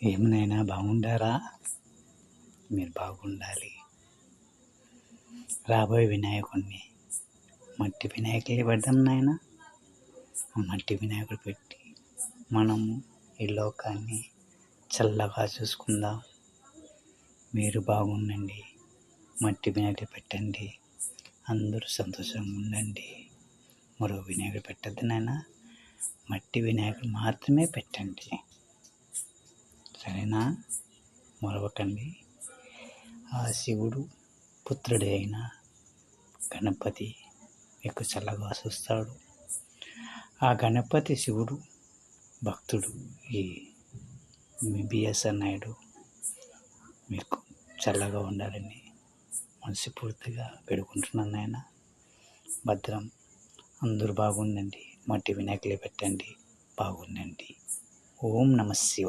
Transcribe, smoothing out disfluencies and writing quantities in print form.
ఏమైనా బాగుండారా? మీరు బాగుండాలి. రాబోయే వినాయకుడిని మట్టి వినాయకుడిని పెడదాం నాయన. ఆ మట్టి వినాయకుడు పెట్టి మనము ఈ లోకాన్ని చల్లగా చూసుకుందాం. మీరు బాగుండండి. మట్టి వినాయకుడు పెట్టండి. అందరూ సంతోషంగా ఉండండి. మరో వినాయకుడు పెట్టద్దు నాయన. మట్టి వినాయకుడు మాత్రమే పెట్టండి. సరేనా? మరవకండి. ఆ శివుడు పుత్రుడే అయిన గణపతి మీకు చల్లగా చూస్తాడు. ఆ గణపతి శివుడు భక్తుడు ఈ బిఎస్ఆర్ నాయుడు మీకు చల్లగా ఉండాలని మనస్ఫూర్తిగా వేడుకుంటున్నాను నాయన. భద్రం. అందరూ బాగుండండి. మట్టి వినాయకులే పెట్టండి. బాగుండండి. ఓం నమః శివాయ.